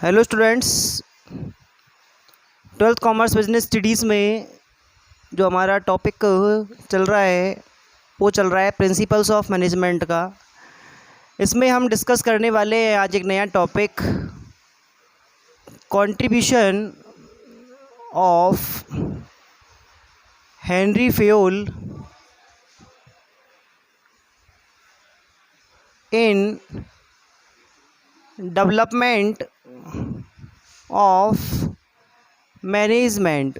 Hello students, twelfth commerce business studies में जो हमारा टॉपिक चल रहा है वो चल रहा है प्रिंसिपल्स ऑफ मैनेजमेंट का। इसमें हम डिस्कस करने वाले हैं आज एक नया topic, contribution of Henry Fayol in development of management.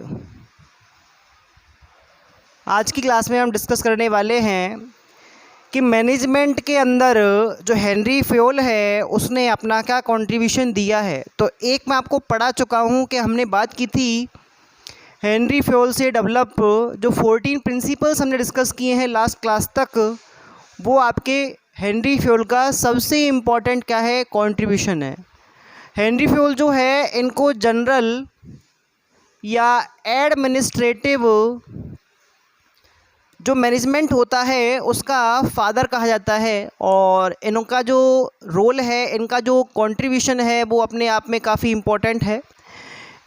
आज की क्लास में हम डिस्कस करने वाले हैं कि मैनेजमेंट के अंदर जो हेनरी फेयोल है उसने अपना क्या कंट्रीब्यूशन दिया है। तो एक मैं आपको पढ़ा चुका हूँ कि हमने बात की थी हेनरी फेयोल से डेवलप जो 14 प्रिंसिपल्स हमने डिस्कस किए हैं लास्ट क्लास तक, वो आपके हेनरी फेयोल का सबसे इम्पॉर्टेंट क्या है, कंट्रीब्यूशन है। हेनरी फेयोल जो है इनको जनरल या एडमिनिस्ट्रेटिव जो मैनेजमेंट होता है उसका फादर कहा जाता है, और इनका जो रोल है, इनका जो कंट्रीब्यूशन है वो अपने आप में काफ़ी इम्पोर्टेंट है।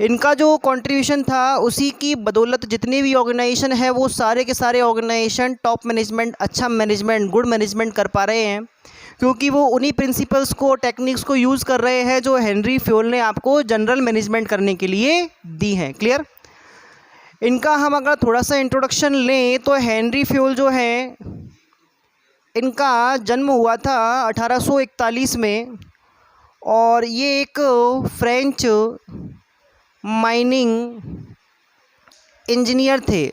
इनका जो कंट्रीब्यूशन था उसी की बदौलत जितने भी ऑर्गेनाइजेशन है वो सारे के सारे ऑर्गेनाइजेशन टॉप मैनेजमेंट, अच्छा मैनेजमेंट, गुड मैनेजमेंट कर पा रहे हैं, क्योंकि वो उन्हीं प्रिंसिपल्स को, टेक्निक्स को यूज़ कर रहे हैं जो हेनरी फेयोल ने आपको जनरल मैनेजमेंट करने के लिए दी हैं। क्लियर? इनका हम अगर थोड़ा सा इंट्रोडक्शन लें तो हेनरी फेयोल जो है इनका जन्म हुआ था 1841 में, और ये एक फ्रेंच माइनिंग इंजीनियर थे।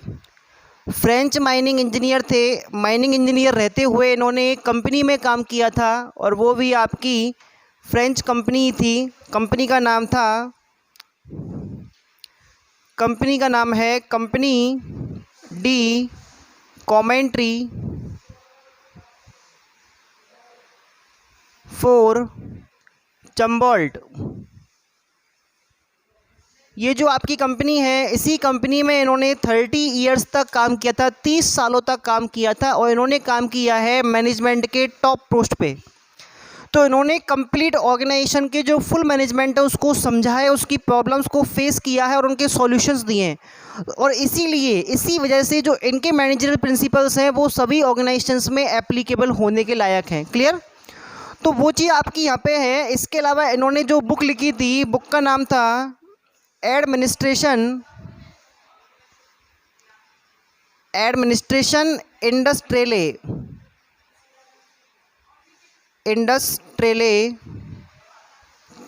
फ्रेंच माइनिंग इंजीनियर थे। माइनिंग इंजीनियर रहते हुए इन्होंने एक कंपनी में काम किया था, और वो भी आपकी फ्रेंच कंपनी थी। कंपनी का नाम है कंपनी डी कॉमेंट्री फॉर चम्बॉल्ट। ये जो आपकी कंपनी है, इसी कंपनी में इन्होंने 30 इयर्स तक काम किया था, 30 सालों तक काम किया था, और इन्होंने काम किया है मैनेजमेंट के टॉप पोस्ट पे। तो इन्होंने कंप्लीट ऑर्गेनाइजेशन के जो फुल मैनेजमेंट है उसको समझा है, उसकी प्रॉब्लम्स को फेस किया है और उनके सॉल्यूशंस दिए हैं। और इसीलिए इसी वजह से जो इनके मैनेजरल प्रिंसिपल्स हैं वो सभी ऑर्गेनाइजेशंस में एप्लीकेबल होने के लायक हैं। क्लियर? तो वो चीज़ आपकी यहाँ पे है। इसके अलावा इन्होंने जो बुक लिखी थी, बुक का नाम था एडमिनिस्ट्रेशन इंडस्ट्रेले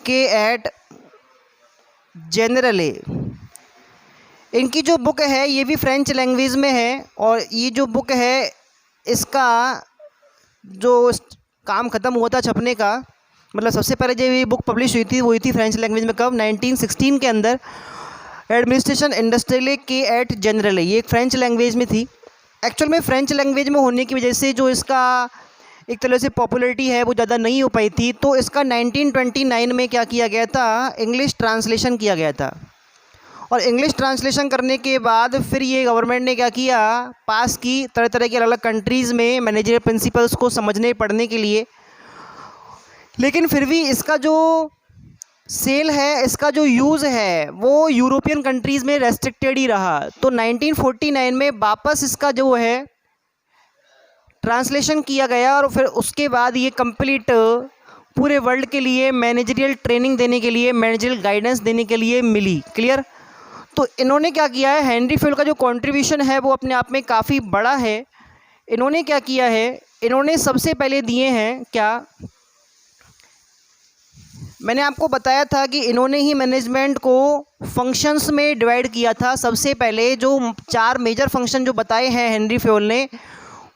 के एट जनरले। इनकी जो बुक है ये भी फ्रेंच लैंग्वेज में है, और ये जो बुक है इसका जो काम ख़त्म हुआ था छपने का, मतलब सबसे पहले जब ये बुक पब्लिश हुई थी वो हुई थी फ्रेंच लैंग्वेज में कब, 1916 के अंदर। एडमिनिस्ट्रेशन इंडस्ट्रियल के एट जनरल, ये एक फ्रेंच लैंग्वेज में थी। एक्चुअल में फ्रेंच लैंग्वेज में होने की वजह से जो इसका एक तरह से पॉपुलैरिटी है वो ज़्यादा नहीं हो पाई थी, तो इसका 1929 में क्या किया गया था, इंग्लिश ट्रांसलेशन किया गया था। और इंग्लिश ट्रांसलेशन करने के बाद फिर ये गवर्नमेंट ने क्या किया, पास की तरह तरह की अलग अलग कंट्रीज़ में मैनेजरियल प्रिंसिपल्स को समझने पढ़ने के लिए। लेकिन फिर भी इसका जो सेल है, इसका जो यूज़ है वो यूरोपियन कंट्रीज़ में रेस्ट्रिक्टेड ही रहा। तो 1949 में वापस इसका जो है ट्रांसलेशन किया गया, और फिर उसके बाद ये कंप्लीट पूरे वर्ल्ड के लिए मैनेजरियल ट्रेनिंग देने के लिए, मैनेजरियल गाइडेंस देने के लिए मिली। क्लियर? तो इन्होंने क्या किया है, हेनरी फेयोल का जो कंट्रीब्यूशन है वो अपने आप में काफ़ी बड़ा है। इन्होंने क्या किया है, इन्होंने सबसे पहले दिए हैं क्या, मैंने आपको बताया था कि इन्होंने ही मैनेजमेंट को फंक्शंस में डिवाइड किया था। सबसे पहले जो 4 मेजर फंक्शन जो बताए हैं हेनरी फेयोल ने,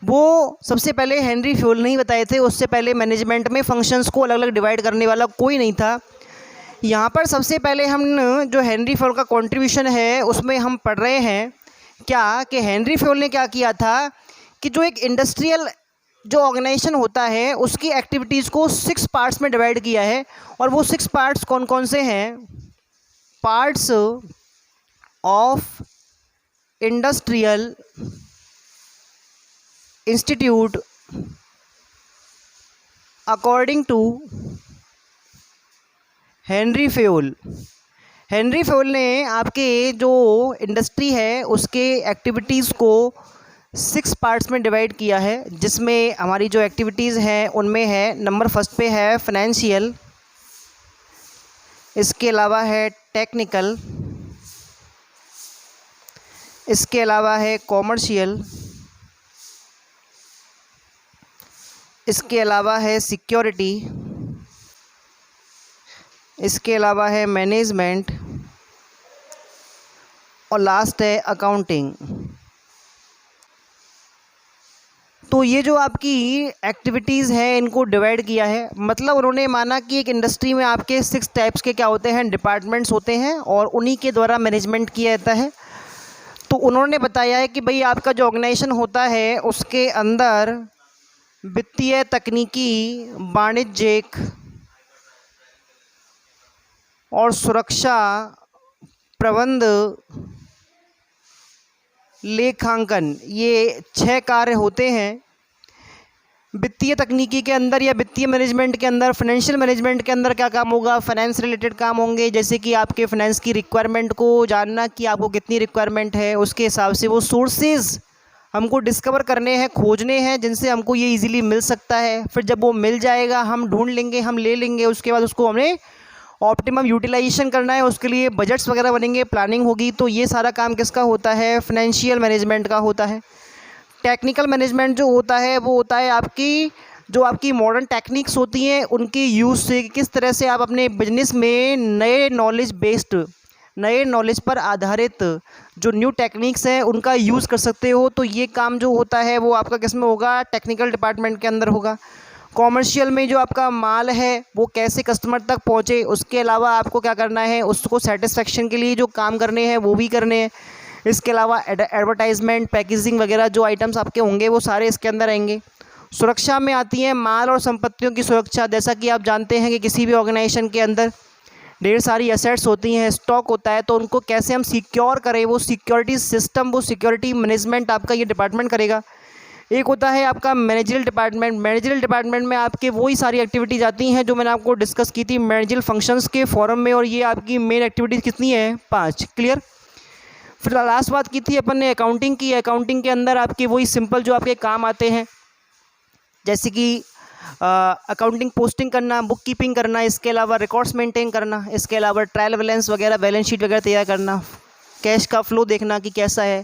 वो सबसे पहले हेनरी फेयोल ने ही बताए थे। उससे पहले मैनेजमेंट में फंक्शंस को अलग अलग डिवाइड करने वाला कोई नहीं था। यहाँ पर सबसे पहले हम जो हेनरी फेयोल का कंट्रीब्यूशन है उसमें हम पढ़ रहे हैं क्या, कि हेनरी फेयोल ने क्या किया था कि जो एक इंडस्ट्रियल जो ऑर्गेनाइजेशन होता है उसकी एक्टिविटीज़ को 6 पार्ट्स में डिवाइड किया है। और वो 6 पार्ट्स कौन कौन से हैं, parts of industrial institute according to Henry Fayol. Henry Fayol ने आपके जो इंडस्ट्री है उसके एक्टिविटीज़ को 6 पार्ट्स में डिवाइड किया है, जिसमें हमारी जो एक्टिविटीज़ हैं उनमें है नंबर फर्स्ट पे है फाइनेंशियल, इसके अलावा है टेक्निकल, इसके अलावा है कॉमर्शियल, इसके अलावा है सिक्योरिटी, इसके अलावा है मैनेजमेंट और लास्ट है अकाउंटिंग। तो ये जो आपकी एक्टिविटीज़ हैं इनको डिवाइड किया है, मतलब उन्होंने माना कि एक इंडस्ट्री में आपके 6 टाइप्स के क्या होते हैं, डिपार्टमेंट्स होते हैं और उन्हीं के द्वारा मैनेजमेंट किया जाता है। तो उन्होंने बताया है कि भाई आपका जो ऑर्गेनाइजेशन होता है उसके अंदर वित्तीय, तकनीकी, वाणिज्यिक और सुरक्षा, प्रबंध, लेखांकन, ये 6 कार्य होते हैं। वित्तीय तकनीकी के अंदर या वित्तीय मैनेजमेंट के अंदर, फाइनेंशियल मैनेजमेंट के अंदर क्या काम होगा, फाइनेंस रिलेटेड काम होंगे, जैसे कि आपके फाइनेंस की रिक्वायरमेंट को जानना कि आपको कितनी रिक्वायरमेंट है, उसके हिसाब से वो सोर्सेज हमको डिस्कवर करने हैं, खोजने हैं, जिनसे हमको ये इजीली मिल सकता है। फिर जब वो मिल जाएगा हम ढूंढ लेंगे, हम ले लेंगे, उसके बाद उसको हमें ऑप्टिमम यूटिलाइजेशन करना है, उसके लिए बजट्स वगैरह बनेंगे, प्लानिंग होगी। तो ये सारा काम किसका होता है, फाइनेंशियल मैनेजमेंट का होता है। टेक्निकल मैनेजमेंट जो होता है वो होता है आपकी जो आपकी मॉडर्न टेक्निक्स होती हैं उनके यूज़ से किस तरह से आप अपने बिजनेस में नए नॉलेज पर आधारित जो न्यू टेक्निक्स हैं उनका यूज़ कर सकते हो। तो ये काम जो होता है वो आपका किस में होगा, टेक्निकल डिपार्टमेंट के अंदर होगा। कॉमर्शियल में जो आपका माल है वो कैसे कस्टमर तक पहुँचे, उसके अलावा आपको क्या करना है, उसको सेटिस्फेक्शन के लिए जो काम करने हैं वो भी करने हैं। इसके अलावा एडवर्टाइजमेंट, पैकेजिंग वगैरह जो आइटम्स आपके होंगे वो सारे इसके अंदर आएंगे। सुरक्षा में आती है माल और संपत्तियों की सुरक्षा। जैसा कि आप जानते हैं कि किसी भी ऑर्गेनाइजेशन के अंदर ढेर सारी एसेट्स होती हैं, स्टॉक होता है, तो उनको कैसे हम सिक्योर करें, वो सिक्योरिटी सिस्टम, वो सिक्योरिटी मैनेजमेंट आपका ये डिपार्टमेंट करेगा। एक होता है आपका मैनेजरियल डिपार्टमेंट। मैनेजरियल डिपार्टमेंट में आपके वही सारी एक्टिविटीज़ आती हैं जो मैंने आपको डिस्कस की थी मैनेजरियल फंक्शंस के फॉरम में, और ये आपकी मेन एक्टिविटीज़ कितनी है, 5। क्लियर। फिर लास्ट बात की थी अपन ने अकाउंटिंग की। अकाउंटिंग के अंदर आपके वही सिंपल जो आपके काम आते हैं, जैसे कि अकाउंटिंग पोस्टिंग करना, बुक कीपिंग करना, इसके अलावा रिकॉर्ड्स मेंटेन करना, इसके अलावा ट्रायल बैलेंस वगैरह, बैलेंस शीट वगैरह तैयार करना, कैश का फ्लो देखना कि कैसा है।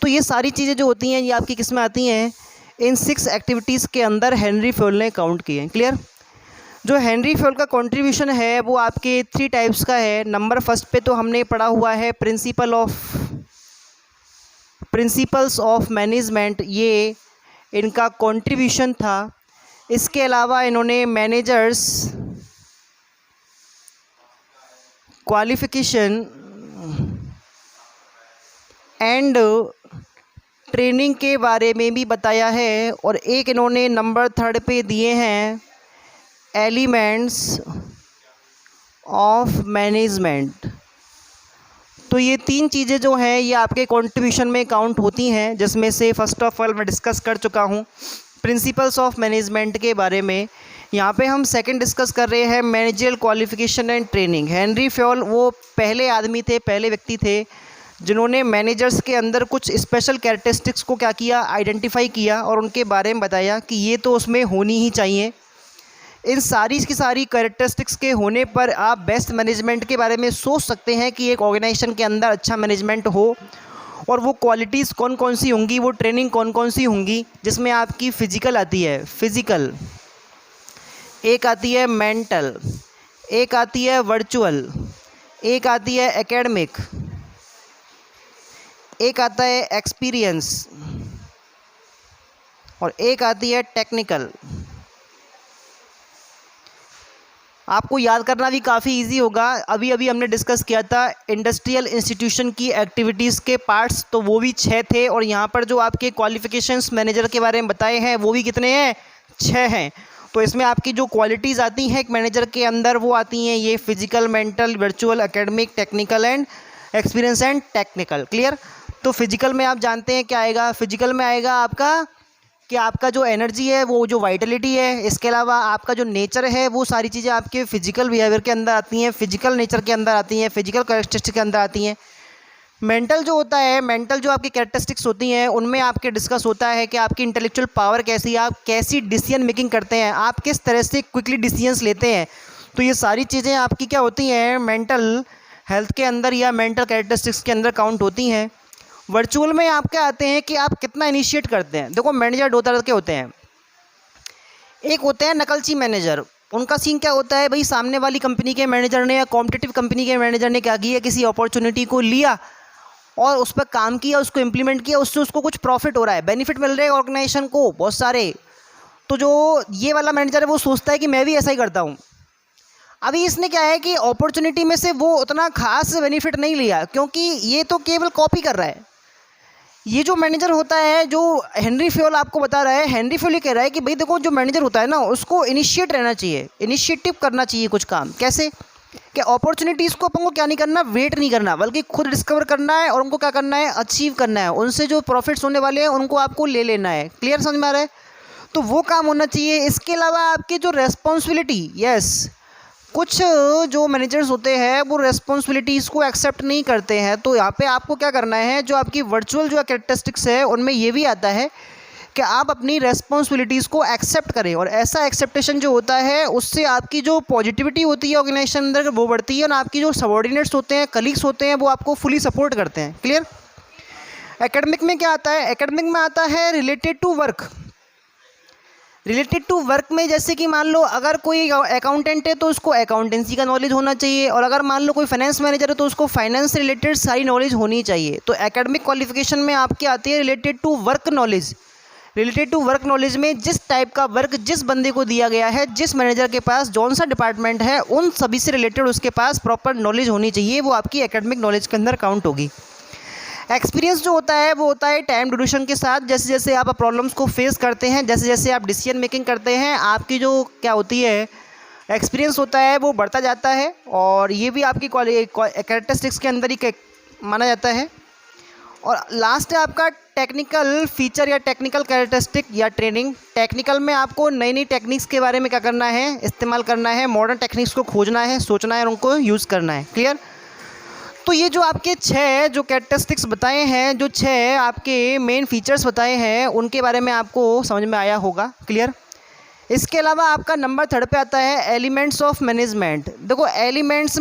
तो ये सारी चीज़ें जो होती हैं ये आपकी किस में आती हैं, इन 6 एक्टिविटीज़ के अंदर हेनरी फेयोल ने काउंट किए हैं। क्लियर। जो हेनरी फेयोल का कंट्रीब्यूशन है वो आपके 3 टाइप्स का है। नंबर फर्स्ट पे तो हमने पढ़ा हुआ है प्रिंसिपल्स ऑफ मैनेजमेंट, ये इनका कंट्रीब्यूशन था। इसके अलावा इन्होंने मैनेजर्स क्वालिफिकेशन एंड ट्रेनिंग के बारे में भी बताया है, और एक इन्होंने नंबर 3 पे दिए हैं एलिमेंट्स ऑफ मैनेजमेंट। तो ये 3 चीज़ें जो हैं ये आपके कंट्रीब्यूशन में काउंट होती हैं, जिसमें से फर्स्ट ऑफ ऑल मैं डिस्कस कर चुका हूँ प्रिंसिपल्स ऑफ मैनेजमेंट के बारे में। यहाँ पे हम सेकंड डिस्कस कर रहे हैं managerial qualification and training. Henry Fayol वो पहले आदमी थे, पहले व्यक्ति थे जिन्होंने मैनेजर्स के अंदर कुछ स्पेशल कैरेक्टरिस्टिक्स को क्या किया, आइडेंटिफाई किया और उनके बारे में बताया कि ये तो उसमें होनी ही चाहिए। इन सारी की सारी कैरेक्टरिस्टिक्स के होने पर आप बेस्ट मैनेजमेंट के बारे में सोच सकते हैं कि एक ऑर्गेनाइजेशन के अंदर अच्छा मैनेजमेंट हो, और वो क्वालिटीज़ कौन कौन सी होंगी, वो ट्रेनिंग कौन कौन सी होंगी, जिसमें आपकी फ़िज़िकल आती है, फिज़िकल, एक आती है मेंटल, एक आती है वर्चुअल, एक आती है एकेडमिक, एक आता है एक्सपीरियंस और एक आती है टेक्निकल। आपको याद करना भी काफ़ी इजी होगा। अभी अभी हमने डिस्कस किया था इंडस्ट्रियल इंस्टीट्यूशन की एक्टिविटीज़ के पार्ट्स, तो वो भी 6 थे, और यहाँ पर जो आपके क्वालिफ़िकेशंस मैनेजर के बारे में बताए हैं वो भी कितने हैं, 6 हैं। तो इसमें आपकी जो क्वालिटीज़ आती हैं एक मैनेजर के अंदर वो आती हैं ये physical, mental, virtual, academic, technical and experience and technical. Clear. तो फिजिकल में आप जानते हैं क्या आएगा, फिजिकल में आएगा आपका कि आपका जो एनर्जी है, वो जो वाइटलिटी है, इसके अलावा आपका जो नेचर है, वो सारी चीज़ें आपके फिजिकल बिहेवियर के अंदर आती हैं, फिजिकल नेचर के अंदर आती हैं, फिजिकल कैरेक्टरिस्टिक्स के अंदर आती हैं। मेंटल जो होता है, मेंटल जो आपकी कैरेक्टरिस्टिक्स होती हैं, उनमें आपके डिस्कस होता है कि आपकी इंटेलेक्चुअल पावर कैसी है, आप कैसी डिसीजन मेकिंग करते हैं, आप किस तरह से क्विकली डिसीजंस लेते हैं। तो ये सारी चीज़ें आपकी क्या होती हैं, मेंटल हेल्थ के अंदर या मेंटल कैरेक्टरिस्टिक्स के अंदर काउंट होती हैं। वर्चुअल में आप क्या आते हैं कि आप कितना इनिशिएट करते हैं। देखो मैनेजर दो तरह के होते हैं, एक होते हैं नकलची मैनेजर। उनका सीन क्या होता है भाई, सामने वाली कंपनी के मैनेजर ने या कॉम्पिटिटिव कंपनी के मैनेजर ने क्या किया, किसी अपॉर्चुनिटी को लिया और उस पर काम किया, उसको इम्प्लीमेंट किया, उससे उसको कुछ प्रॉफिट हो रहा है, बेनिफिट मिल रहे हैं ऑर्गेनाइजेशन को बहुत सारे। तो जो ये वाला मैनेजर है वो सोचता है कि मैं भी ऐसा ही करता हूँ। अभी इसने क्या है कि अपॉर्चुनिटी में से वो उतना खास बेनिफिट नहीं लिया, क्योंकि ये तो केवल कॉपी कर रहा है। ये जो मैनेजर होता है, जो हेनरी फ्योल आपको बता रहा है, हेनरी फ्योल ये कह रहा है कि भाई देखो जो मैनेजर होता है ना, उसको इनिशिएट रहना चाहिए, इनिशिएटिव करना चाहिए कुछ काम। कैसे कि अपॉर्चुनिटीज़ को अपन को क्या नहीं करना, वेट नहीं करना, बल्कि खुद डिस्कवर करना है और उनको क्या करना है, अचीव करना है। उनसे जो प्रॉफिट्स होने वाले हैं उनको आपको ले लेना है। क्लियर समझ में आ रहा है? तो वो काम होना चाहिए। इसके अलावा आपकी जो रेस्पॉन्सिबिलिटी, यस, कुछ जो मैनेजर्स होते हैं वो रेस्पॉन्सिबिलिटीज़ को एक्सेप्ट नहीं करते हैं। तो यहाँ पे आपको क्या करना है, जो आपकी वर्चुअल जो कैरेक्टरिस्टिक्स है उनमें ये भी आता है कि आप अपनी रेस्पॉन्सिबिलिटीज़ को एक्सेप्ट करें, और ऐसा एक्सेप्टेशन जो होता है उससे आपकी जो पॉजिटिविटी होती है ऑर्गेनाइजेशन अंदर वो बढ़ती है, और आपकी जो सबॉर्डिनेट्स होते हैं, कलीग्स होते हैं, वो आपको फुली सपोर्ट करते हैं। क्लियर? एकेडमिक में क्या आता है, एकेडमिक में आता है related to work. Related to work में जैसे कि मान लो अगर कोई अकाउंटेंट है तो उसको अकाउंटेंसी का नॉलेज होना चाहिए, और अगर मान लो कोई फाइनेंस मैनेजर है तो उसको फाइनेंस से रिलेटेड सारी नॉलेज होनी चाहिए। तो एकेडमिक क्वालिफिकेशन में आपकी आती है related to work knowledge. Related to work knowledge में जिस टाइप का वर्क जिस बंदे को दिया गया है, जिस मैनेजर के पास जौन सा डिपार्टमेंट है, उन सभी से रिलेटेड उसके पास प्रॉपर नॉलेज होनी चाहिए, वो आपकी एकेडमिक नॉलेज के अंदर काउंट होगी। एक्सपीरियंस जो होता है वो होता है टाइम ड्यूरेशन के साथ। जैसे जैसे आप प्रॉब्लम्स को फेस करते हैं, जैसे जैसे आप डिसीजन मेकिंग करते हैं, आपकी जो क्या होती है एक्सपीरियंस होता है वो बढ़ता जाता है, और ये भी आपकी कैरेक्टरिस्टिक्स के अंदर ही माना जाता है। और लास्ट है आपका टेक्निकल फीचर या टेक्निकल कैरेक्टरिस्टिक या ट्रेनिंग। टेक्निकल में आपको नई नई टेक्निक्स के बारे में क्या करना है, इस्तेमाल करना है, मॉडर्न टेक्निक्स को खोजना है, सोचना है और उनको यूज़ करना है। क्लियर? तो ये जो आपके 6 जो कैरेक्टरिस्टिक्स बताए हैं, जो 6 आपके मेन फीचर्स बताए हैं, उनके बारे में आपको समझ में आया होगा। क्लियर? इसके अलावा आपका नंबर 3 पे आता है एलिमेंट्स ऑफ मैनेजमेंट। देखो एलिमेंट्स